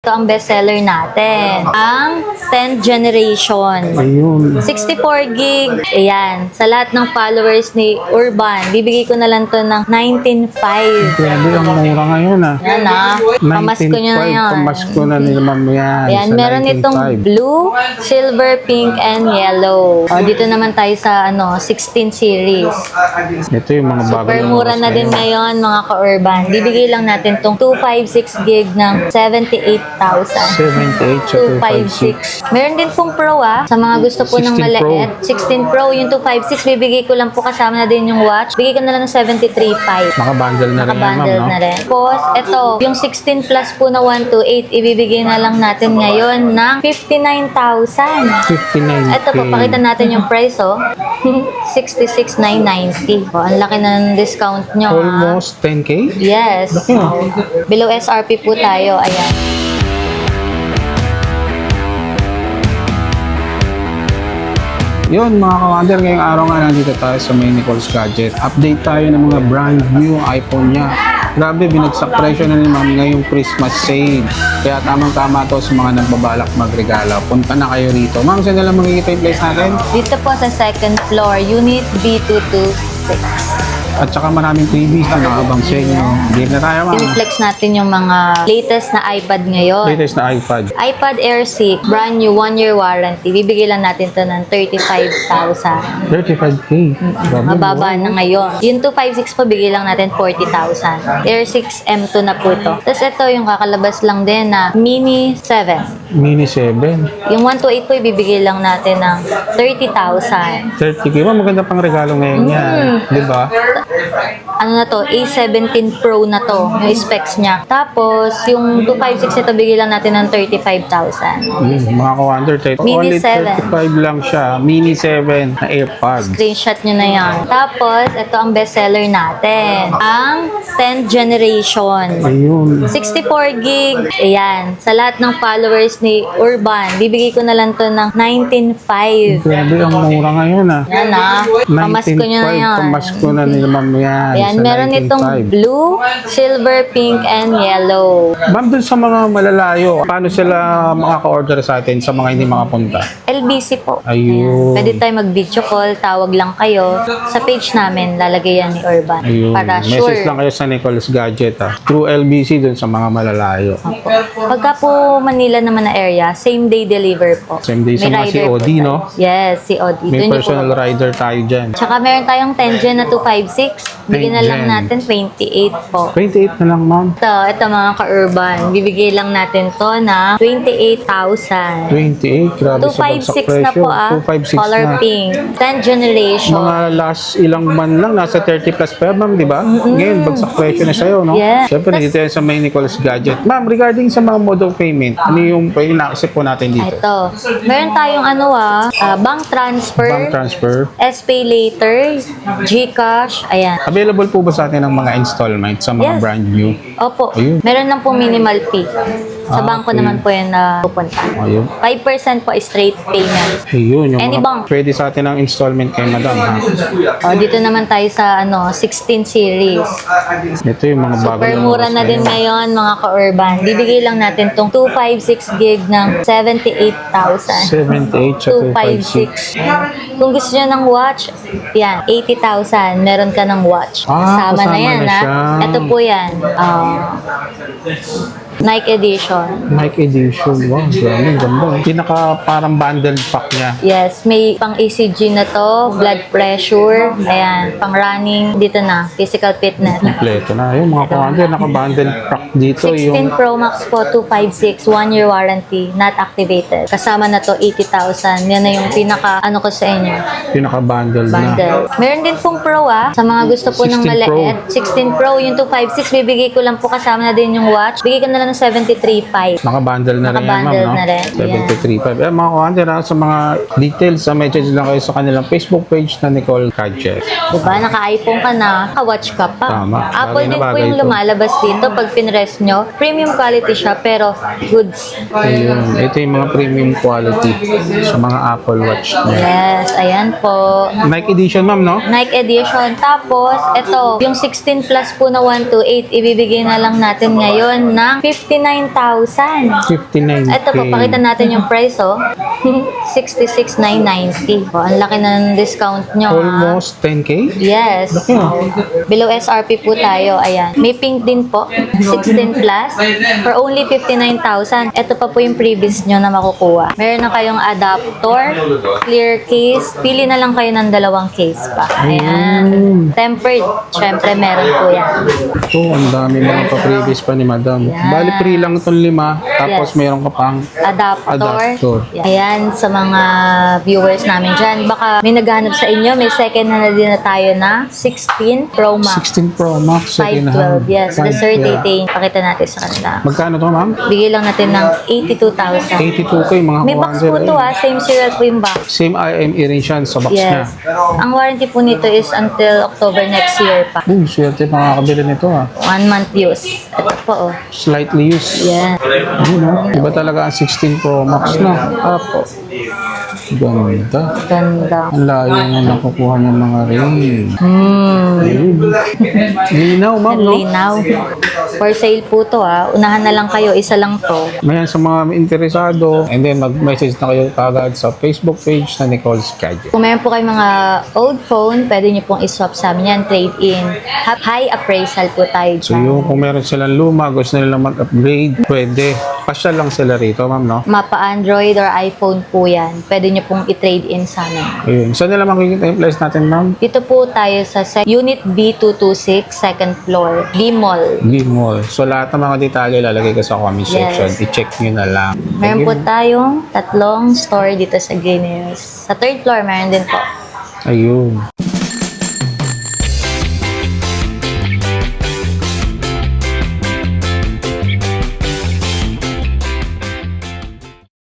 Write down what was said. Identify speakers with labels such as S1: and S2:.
S1: Ito ang bestseller natin. Ang 10th generation.
S2: Ayun.
S1: 64 gig. Ayan. Sa lahat ng followers ni Urban, bibigay ko na lang to ng 19.5.
S2: Grabe, ang mura ngayon ah.
S1: Yan ah. Pamasko nyo na yan.
S2: Pamasko na nila ma'am yan.
S1: Ayan,
S2: sa
S1: meron
S2: 19.5.
S1: itong blue, silver, pink, and yellow. O, dito naman tayo sa 16 series.
S2: Ito yung mga bago.
S1: Super mura na din ngayon mga ka-Urban. Bibigay lang natin tong 256 gig ng 78,000.
S2: 78 sa
S1: 256. Meron din pong Pro sa mga gusto po ng
S2: 16 Pro.
S1: maliit. 16 Pro, yung 256, bibigay ko lang po kasama na din yung watch. Bigay ko na lang ng 73.5.
S2: Naka-bundle na rin yan ma'am,
S1: Naka-bundle
S2: no?
S1: na rin. Tapos, ito, yung 16 plus po na 128, ibibigay na lang natin ngayon ng 59,000.
S2: 59K.
S1: Ito po, pakita natin yung price, 66,990. O, ang laki na ng discount nyo, ha?
S2: Almost 10K?
S1: Yes. Below SRP po tayo. Ayan.
S2: Yun mga ka-wonder, ngayong araw nga nandito tayo sa May Nicole's Gadget. Update tayo ng mga brand new iPhone niya. Grabe, binagsak presyo na ni ma'am ngayong Christmas sale. Kaya tamang-tama to sa mga nagbabalak magregalo. Punta na kayo rito. Ma'am, saan na lang makikita yung place natin?
S1: Dito po sa second floor, Unit B226.
S2: At saka maraming freebies na nakabang sa inyo. Hindi na tayo ma'am.
S1: I-flex natin yung mga latest na iPad ngayon.
S2: Latest na iPad.
S1: iPad Air 6, brand new 1-year warranty. Bibigay lang natin to ng 35,000.
S2: 35K. Grabe,
S1: Mababa
S2: wow.
S1: na ngayon. Yung 256 po, bigay lang natin 40,000. Air 6 M2 na po ito. Tapos ito, yung kakalabas lang din na Mini 7.
S2: Mini 7.
S1: Yung 128 po, ibibigay lang natin ng 30,000.
S2: 30K. Ma'am, maganda pang regalo ngayon yan. Di ba?
S1: Ano na to, A17 Pro na to, yung specs niya. Tapos, yung 256 ito, bigay lang natin ng 35,000.
S2: Mga ka-wonder,
S1: Mini
S2: only
S1: 7.
S2: 35 lang siya. Mini 7 na AirPods.
S1: Screenshot nyo na yan. Tapos, ito ang bestseller natin. Ang 10th generation.
S2: Ayun.
S1: 64 gig. Ayan. Sa lahat ng followers ni Urban, bibigay ko na lang to ng 19.5.
S2: Grabe, ang mura ngayon ah.
S1: Yan ah. Pamasko nyo na yan.
S2: Pamasko na nila ma'am yan.
S1: Ayan,
S2: sa
S1: meron
S2: 19.5.
S1: itong blue, silver, pink, and yellow.
S2: Ma'am, dun sa mga malalayo, paano sila makaka-order sa atin sa mga hindi makapunta?
S1: LBC po.
S2: Ayun.
S1: Pwede tayo mag-video call, tawag lang kayo. Sa page namin, lalagay yan ni Urban.
S2: Ayun.
S1: Para
S2: Message
S1: sure.
S2: lang kayo sa Nicole's Gadget ah. Through LBC dun sa mga malalayo.
S1: Opo. Pagka po Manila naman na area, same day deliver po.
S2: Same day sa
S1: May
S2: mga
S1: rider
S2: COD,
S1: po
S2: no?
S1: tayo. Yes, COD.
S2: May
S1: Doon niyo
S2: personal
S1: po.
S2: rider tayo dyan.
S1: Tsaka meron tayong 10 gen na 256. Bigyan na
S2: 10
S1: lang
S2: gen.
S1: natin 28 po.
S2: 28 na lang ma'am.
S1: Ito mga ka-urban. Bibigay lang natin to na 28,000.
S2: 28, grabe sa bagsak
S1: 256 na
S2: presyo.
S1: po 256 Color
S2: na.
S1: pink. 10th generation.
S2: Mga last ilang man lang, nasa 30 plus pa ma'am, di ba? Ngayon, bagsak presyo na sa'yo, no?
S1: Yeah.
S2: Siyempre, dito yan sa May Nicole's Gadget. Ma'am, regarding sa mga mode of payment, ano yung inaasip po natin dito?
S1: Ito. Meron tayong bank transfer,
S2: Bank transfer.
S1: SPay later, GCash, ayan.
S2: Available po ba sa atin ng mga installment sa mga
S1: Yes.
S2: brand new?
S1: Opo.
S2: Ayun.
S1: Meron lang po minimal fee. Sa bangko
S2: okay.
S1: naman po yan na pupunta.
S2: Ayun.
S1: 5% po is straight payment.
S2: Ayun, yung
S1: Any
S2: mga
S1: bank.
S2: pwede sa atin ng installment kay madam, ha?
S1: Dito naman tayo sa 16 series.
S2: Ito yung mga bago
S1: Super mura na din ngayon mga ka-urban. Bibigay lang natin tong 256 gig ng 78,000.
S2: 78 sa
S1: 256.
S2: 256.
S1: Kung gusto nyo ng watch, yan, 80,000. Meron ka ng watch. Kasama na
S2: kasama
S1: yan,
S2: na
S1: ha?
S2: siya.
S1: Ito po yan. Nike Edition.
S2: Nike Edition. Wow, grabe, ganda. Pinaka parang bundle pack niya.
S1: Yes, may pang ECG na to, blood pressure, ayan, pang running, dito na, physical fitness.
S2: Kompleto na. Yung mga commander, naka-bundle pack dito.
S1: 16
S2: Yung
S1: Pro Max po, 256, 1-year warranty, not activated. Kasama na to, 80,000. Yan na yung pinaka, ko sa inyo,
S2: pinaka-bundle na.
S1: bundle. Meron din pong Pro sa mga gusto po ng
S2: 16 Pro.
S1: maliit. 16 Pro, yung 256, bibigay ko lang po kasama na din yung watch. Bigay ko na lang ng 73.5.
S2: Naka-bundle na rin yan, ma'am,
S1: Naka-bundle
S2: no?
S1: na rin,
S2: 73.5. Mga commander, sa mga details, message lang kayo sa kanilang Facebook page na Nicole Gadget.
S1: Diba? Naka-iPhone ka na, naka-watch ka pa.
S2: Tama.
S1: Apple
S2: Bagay na
S1: din po
S2: bagay
S1: yung
S2: ito.
S1: lumalabas dito pag pinrest nyo. Premium quality siya, pero goods.
S2: Ayun. Ito yung mga premium quality sa mga Apple Watch niya.
S1: Yes, ayan po.
S2: Nike Edition, ma'am, no?
S1: Nike Edition. Tapos, ito, yung 16 plus po na 128, ibibigay na lang natin ngayon ng 59,000.
S2: 59K.
S1: Ito po, pakita natin yung price, oh. 66,990. Oh, ang laki ng discount nyo, ha?
S2: Almost 10K?
S1: Yes.
S2: Laki, ah.
S1: Below SRP po tayo. Ayan. May pink din po. 16 plus. For only 59,000. Ito pa po yung previous nyo na makukuha. Meron na kayong adapter, clear case. Pili na lang kayo ng dalawang case pa. Ayan. Tempered. Syempre, meron po yan.
S2: Ito, ang dami mga pa-previous pa ni Madam.
S1: Yan.
S2: Bali, free lang itong 5. Tapos
S1: Yes.
S2: mayroon ka pang
S1: Adapter.
S2: Adapter.
S1: Ayan, sa mga viewers namin dyan. Baka may naghanap sa inyo. May second hand na din na tayo na 16 Pro Max.
S2: 16 Pro Max. second hand.
S1: 512. Yes, the Sir
S2: 512.
S1: Dating. Pakita natin sa kanila.
S2: Magkano to, ma'am?
S1: Bigay lang natin ng 82,000.
S2: 82K mga
S1: May box po to, same serial po yung box.
S2: Same IME rin siya sa box niya.
S1: Yes. Ang warranty po nito is until October next year pa.
S2: Swerte makakabili nito,
S1: 1 month use. Ito po, oh.
S2: Slightly used.
S1: Yan.
S2: Iba talaga ang 16 Pro Max na.
S1: Opo.
S2: Ganda.
S1: Ganda.
S2: Ang layo niya nakukuha ng mga ring. Linaw, ma'am,
S1: Ang
S2: no?
S1: linaw. For sale po to, ah. Unahan na lang kayo. Isa lang to.
S2: Mayan sa mga interesado. And then mag-message na kayo kagad sa Facebook page na Nicole's Gadget.
S1: Kung meron po kayo mga old phone, pwede nyo pong iswap sa amin yan. Trade-in. High appraisal po tayo
S2: So
S1: dyan.
S2: yung kung meron silang luma, gusto nila mag-upgrade, pwede. Pasyal lang sila rito, ma'am, no?
S1: Mapa Android or iPhone po yan. Pwede nyo pong i-trade in sa amin.
S2: Ayun. Saan nila makikita yung place natin, ma'am?
S1: Dito po tayo sa Unit B226, second floor, B-Mall.
S2: Gmall. So lahat ng mga detalye lalagay ko sa comment section.
S1: Yes.
S2: I-check nyo na lang.
S1: Meron po tayong tatlong store dito sa Green Hills. Sa third floor, meron din po.
S2: Ayun.